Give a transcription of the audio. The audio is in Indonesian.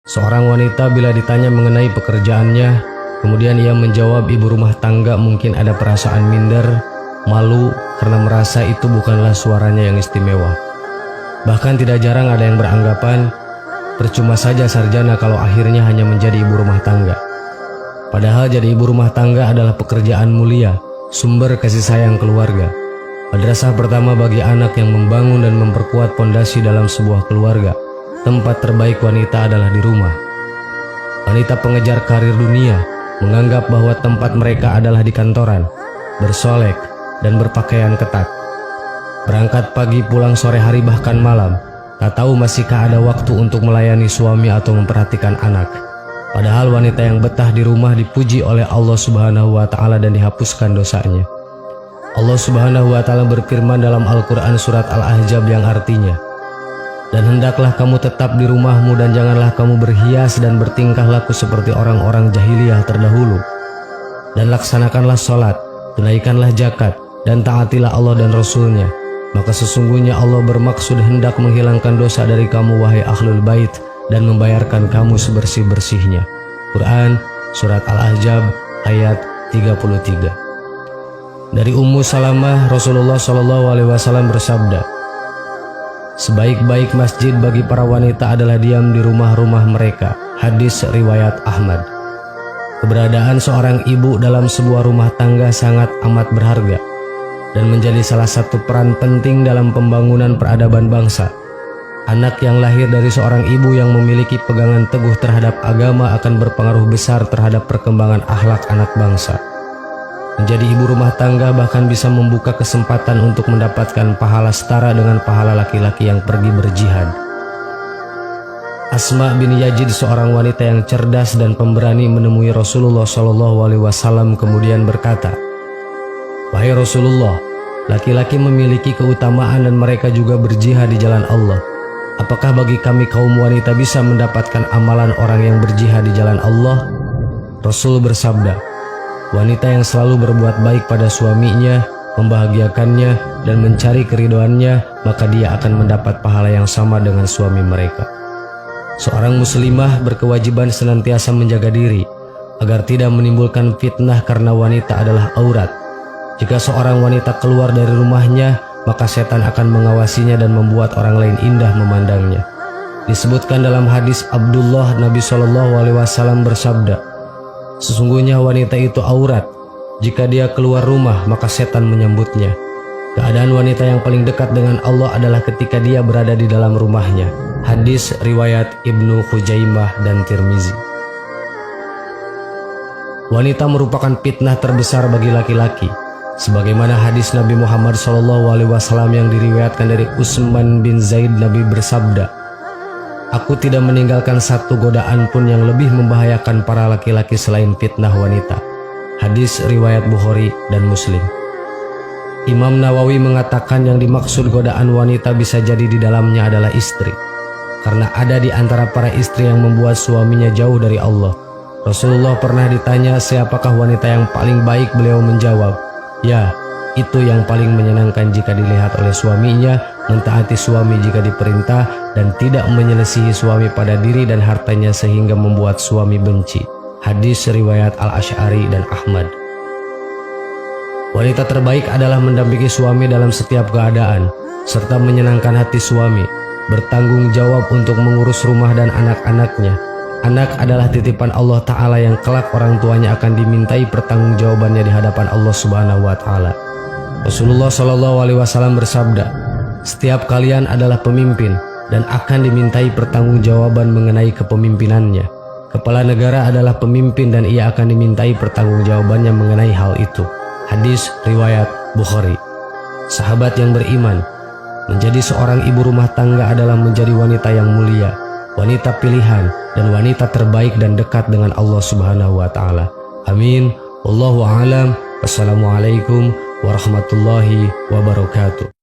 Seorang wanita bila ditanya mengenai pekerjaannya, kemudian ia menjawab ibu rumah tangga, mungkin ada perasaan minder, malu karena merasa itu bukanlah suaranya yang istimewa. Bahkan tidak jarang ada yang beranggapan, percuma saja sarjana kalau akhirnya hanya menjadi ibu rumah tangga. Padahal jadi ibu rumah tangga adalah pekerjaan mulia, sumber kasih sayang keluarga. Madrasah pertama bagi anak yang membangun dan memperkuat pondasi dalam sebuah keluarga. Tempat terbaik wanita adalah di rumah. Wanita pengejar karir dunia menganggap bahwa tempat mereka adalah di kantoran, bersolek dan berpakaian ketat. Berangkat pagi pulang sore hari bahkan malam, tak tahu masihkah ada waktu untuk melayani suami atau memperhatikan anak. Padahal wanita yang betah di rumah dipuji oleh Allah Subhanahu wa Ta'ala dan dihapuskan dosanya. Allah Subhanahu wa Ta'ala berfirman dalam Al-Quran surat Al-Ahzab yang artinya, "Dan hendaklah kamu tetap di rumahmu dan janganlah kamu berhias dan bertingkah laku seperti orang-orang jahiliyah terdahulu. Dan laksanakanlah sholat, tunaikanlah zakat, dan taatilah Allah dan Rasulnya. Maka sesungguhnya Allah bermaksud hendak menghilangkan dosa dari kamu wahai ahlul bait dan membayarkan kamu sebersih-bersihnya." Quran surat Al-Ahzab ayat 33. Dari Ummu Salamah, Rasulullah SAW bersabda, "Sebaik-baik masjid bagi para wanita adalah diam di rumah-rumah mereka." Hadis riwayat Ahmad. Keberadaan seorang ibu dalam sebuah rumah tangga sangat amat berharga dan menjadi salah satu peran penting dalam pembangunan peradaban bangsa. Anak yang lahir dari seorang ibu yang memiliki pegangan teguh terhadap agama akan berpengaruh besar terhadap perkembangan akhlak anak bangsa. Menjadi ibu rumah tangga bahkan bisa membuka kesempatan untuk mendapatkan pahala setara dengan pahala laki-laki yang pergi berjihad. Asma bin Yazid, seorang wanita yang cerdas dan pemberani, menemui Rasulullah SAW kemudian berkata, "Wahai Rasulullah, laki-laki memiliki keutamaan dan mereka juga berjihad di jalan Allah. Apakah bagi kami kaum wanita bisa mendapatkan amalan orang yang berjihad di jalan Allah?" Rasul bersabda, "Wanita yang selalu berbuat baik pada suaminya, membahagiakannya, dan mencari keridhoannya, maka dia akan mendapat pahala yang sama dengan suami mereka." Seorang muslimah berkewajiban senantiasa menjaga diri agar tidak menimbulkan fitnah karena wanita adalah aurat. Jika seorang wanita keluar dari rumahnya, maka setan akan mengawasinya dan membuat orang lain indah memandangnya. Disebutkan dalam hadis Abdullah, Nabi SAW bersabda, "Sesungguhnya wanita itu aurat. Jika dia keluar rumah, maka setan menyambutnya. Keadaan wanita yang paling dekat dengan Allah adalah ketika dia berada di dalam rumahnya." Hadis riwayat Ibnu Khuzaimah dan Tirmizi. Wanita merupakan fitnah terbesar bagi laki-laki. Sebagaimana hadis Nabi Muhammad SAW yang diriwayatkan dari Utsman bin Zaid, Nabi bersabda, "Aku tidak meninggalkan satu godaan pun yang lebih membahayakan para laki-laki selain fitnah wanita." Hadis riwayat Bukhari dan Muslim. Imam Nawawi mengatakan yang dimaksud godaan wanita bisa jadi di dalamnya adalah istri, karena ada di antara para istri yang membuat suaminya jauh dari Allah. Rasulullah pernah ditanya siapakah wanita yang paling baik, beliau menjawab, "Ya, itu yang paling menyenangkan jika dilihat oleh suaminya, mentaati suami jika diperintah, dan tidak menyelisihi suami pada diri dan hartanya sehingga membuat suami benci." Hadis riwayat Al-Asy'ari dan Ahmad. Wanita terbaik adalah mendampingi suami dalam setiap keadaan, serta menyenangkan hati suami, bertanggung jawab untuk mengurus rumah dan anak-anaknya. Anak adalah titipan Allah Ta'ala yang kelak orang tuanya akan dimintai pertanggungjawabannya di hadapan Allah Subhanahu wa Ta'ala. Rasulullah SAW bersabda, "Setiap kalian adalah pemimpin dan akan dimintai pertanggungjawaban mengenai kepemimpinannya. Kepala negara adalah pemimpin dan ia akan dimintai pertanggungjawabannya mengenai hal itu." Hadis riwayat Bukhari. Sahabat yang beriman, menjadi seorang ibu rumah tangga adalah menjadi wanita yang mulia, wanita pilihan, dan wanita terbaik dan dekat dengan Allah Subhanahu wa Ta'ala. Amin. Wallahu a'lam. Wassalamualaikum warahmatullahi wabarakatuh.